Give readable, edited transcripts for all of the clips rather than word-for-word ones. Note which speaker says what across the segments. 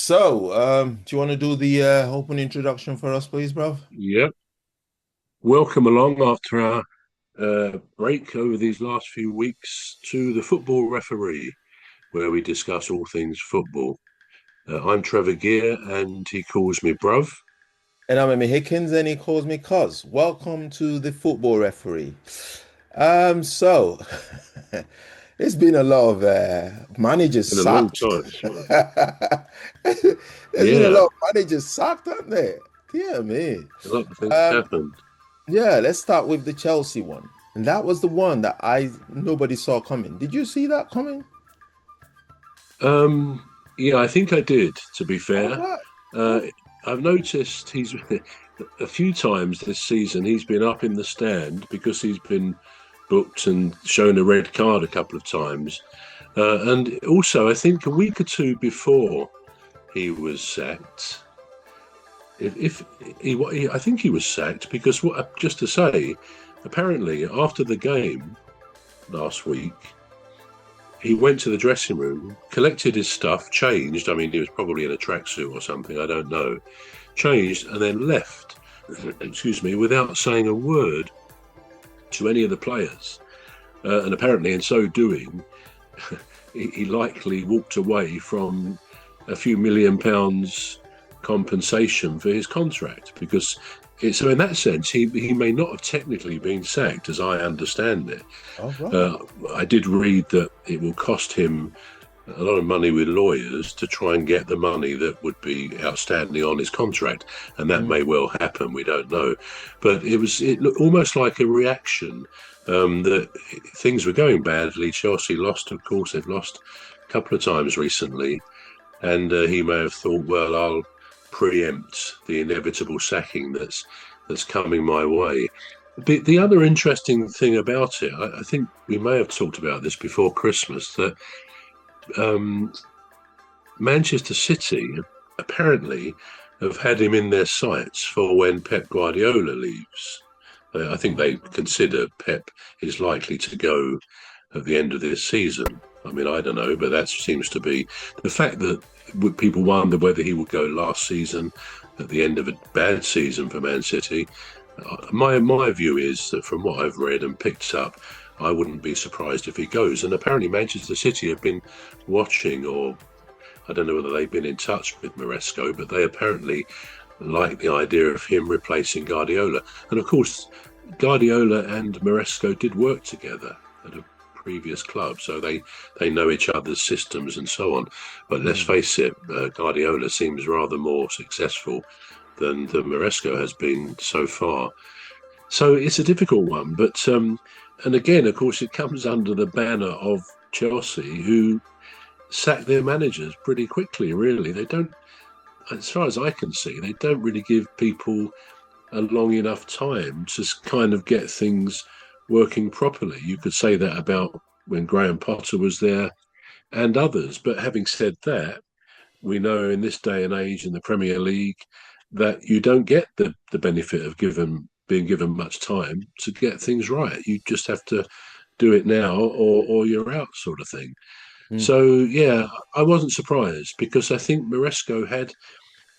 Speaker 1: Do you want to do the open introduction for us, please, bro?
Speaker 2: Yep. Welcome along after our break over these last few weeks to the Football Referee, where we discuss all things football. I'm Trevor Gear, and he calls me bruv.
Speaker 1: And I'm Emmy Hikins, and he calls me Cuz. Welcome to the football referee. Um, so it's been a lot of managers
Speaker 2: In a long
Speaker 1: sacked.
Speaker 2: time as well.
Speaker 1: There's been a
Speaker 2: Yeah,
Speaker 1: lot of managers sacked, haven't there? Yeah, man.
Speaker 2: a lot of things
Speaker 1: Um,
Speaker 2: happened.
Speaker 1: yeah, let's start with the Chelsea one. And that was the one that I nobody saw coming. Did you see that coming?
Speaker 2: Um, yeah, I think I did, to be
Speaker 1: All
Speaker 2: fair.
Speaker 1: right.
Speaker 2: Uh, I've noticed he's a few times this season he's been up in the stand because he's been booked and shown a red card a couple of times. And also, I think a week or two before he was sacked, if I think he was sacked because what? Just to say, apparently after the game last week, he went to the dressing room, collected his stuff, changed. I mean, he was probably in a tracksuit or something. I don't know. Changed and then left. Excuse me, without saying a word to any of the players. And apparently, in so doing, he likely walked away from a few £1 million compensation for his contract because so in that sense he may not have technically been sacked as I understand it.
Speaker 1: All right.
Speaker 2: uh, I did read that it will cost him a lot of money with lawyers to try and get the money that would be outstanding on his contract, and that may well happen. We don't know, but it looked almost like a reaction that things were going badly. Chelsea lost, of course. They've lost a couple of times recently, and he may have thought, well, I'll preempt the inevitable sacking that's coming my way. The other interesting thing about it, I think we may have talked about this before Christmas, that um, Manchester City apparently have had him in their sights for when Pep Guardiola leaves. I think they consider Pep is likely to go at the end of this season. I mean, I don't know, but that seems to be the fact that people wonder whether he would go last season at the end of a bad season for Man City. My view is that from what I've read and picked up, I wouldn't be surprised if he goes. And apparently, Manchester City have been watching, or I don't know whether they've been in touch with Maresco, but they apparently like the idea of him replacing Guardiola. And of course, Guardiola and Maresco did work together at a previous club, so they know each other's systems and so on. But let's
Speaker 1: Mm.
Speaker 2: face it, Guardiola seems rather more successful than Maresco has been so far. So it's a difficult one. But and again, of course, it comes under the banner of Chelsea, who sack their managers pretty quickly. Really, they don't, as far as I can see, they don't really give people a long enough time to kind of get things working properly. You could say that about when Graham Potter was there and others. But having said that, we know in this day and age in the Premier League that you don't get the benefit of being given much time to get things right. You just have to do it now or you're out, sort of thing.
Speaker 1: Mm.
Speaker 2: So yeah, I wasn't surprised because I think Maresco had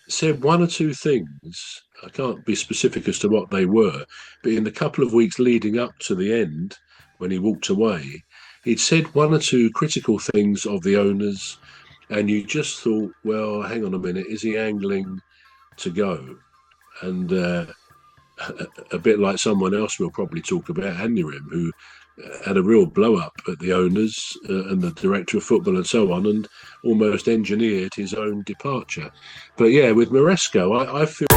Speaker 2: said one or two things. I can't be specific as to what they were, but in the couple of weeks leading up to the end, when he walked away, he'd said one or two critical things of the owners, and you just thought, well, hang on a minute, is he angling to go? And a bit like someone else we'll probably talk about, Amorim, who had a real blow up at the owners and the director of football and so on, and almost engineered his own departure. But yeah, with Maresco, I feel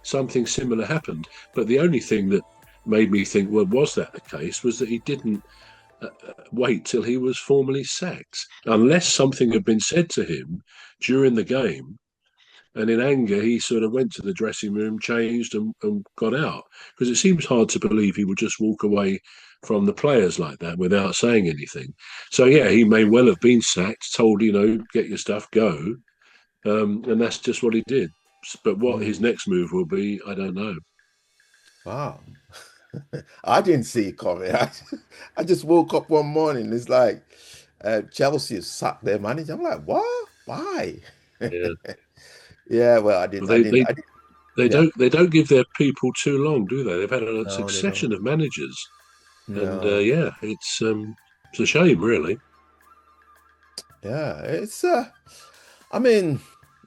Speaker 2: something similar happened. But the only thing that made me think, well, was that the case, was that he didn't wait till he was formally sacked, unless something had been said to him during the game And in anger, he sort of went to the dressing room, changed, and got out. Because it seems hard to believe he would just walk away from the players like that without saying anything. So, yeah, he may well have been sacked, told, get your stuff, go. And that's just what he did. But what his
Speaker 1: Mm.
Speaker 2: next move will be, I don't know.
Speaker 1: Wow. I didn't see it coming. I just woke up one morning. It's like Chelsea has sacked their manager. I'm like, what? Why?
Speaker 2: Yeah.
Speaker 1: Yeah, well,
Speaker 2: Well,
Speaker 1: I didn't.
Speaker 2: they
Speaker 1: Yeah,
Speaker 2: don't give their people too long, do they? They've had a
Speaker 1: no, they
Speaker 2: succession
Speaker 1: don't.
Speaker 2: of managers, and
Speaker 1: No,
Speaker 2: yeah, it's a shame, really.
Speaker 1: yeah, I mean,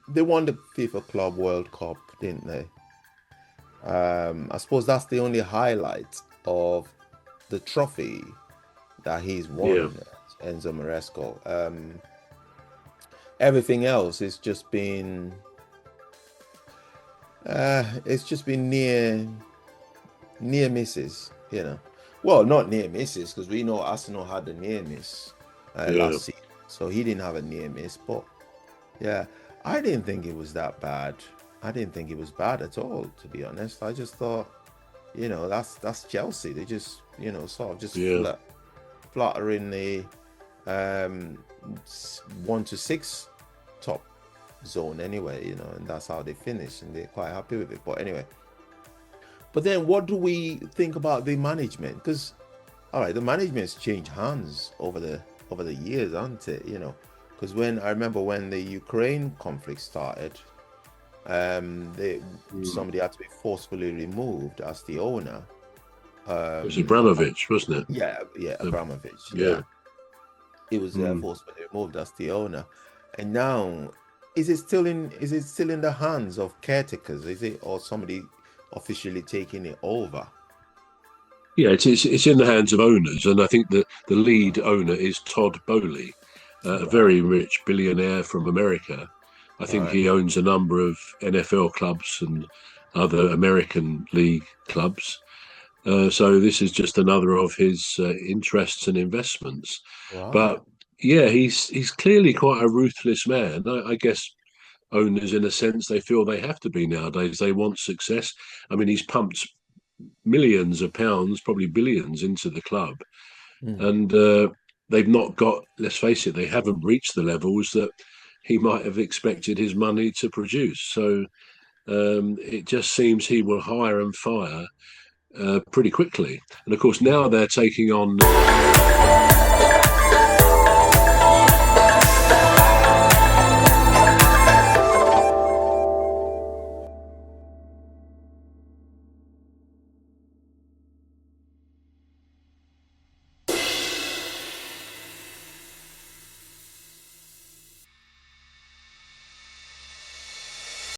Speaker 1: they won the FIFA Club World Cup, didn't they? I suppose that's the only highlight of the trophy that he's
Speaker 2: Yeah,
Speaker 1: won, Enzo Maresco. Everything else is just been, it's just been near misses, you know. Well, not near misses because we know Arsenal had the near miss
Speaker 2: yeah,
Speaker 1: last season, so he didn't have a near miss. But yeah, I didn't think it was that bad. I didn't think it was bad at all, to be honest. I just thought, that's Chelsea. They just, sort of just
Speaker 2: yeah,
Speaker 1: flutter in the um 1 to 6 top zone anyway, and that's how they finish, and they're quite happy with it. But anyway, but then what do we think about the management? Because all right, the management's changed hands over the years, hasn't it? Because when I remember when the Ukraine conflict started, they
Speaker 2: mm.
Speaker 1: somebody had to be forcefully removed as the owner.
Speaker 2: It was
Speaker 1: Um,
Speaker 2: Abramovich, wasn't it?
Speaker 1: yeah,
Speaker 2: Um,
Speaker 1: Abramovich.
Speaker 2: yeah,
Speaker 1: Yeah, he was
Speaker 2: mm.
Speaker 1: forcefully removed as the owner, and now is it still in the hands of caretakers? Is it, or somebody officially taking it over?
Speaker 2: Yeah. It's in the hands of owners, and I think that the lead owner is Todd Bowley, a
Speaker 1: Right,
Speaker 2: very rich billionaire from America. I think
Speaker 1: right,
Speaker 2: he owns a number of NFL clubs and other American league clubs. So this is just another of his interests and investments.
Speaker 1: right.
Speaker 2: But yeah, he's clearly quite a ruthless man. I guess owners, in a sense, they feel they have to be nowadays. They want success. I mean, he's pumped millions of pounds, probably billions, into the club,
Speaker 1: Hmm.
Speaker 2: and they've not got. Let's face it, they haven't reached the levels that he might have expected his money to produce. So it just seems he will hire and fire pretty quickly. And of course, now they're taking on.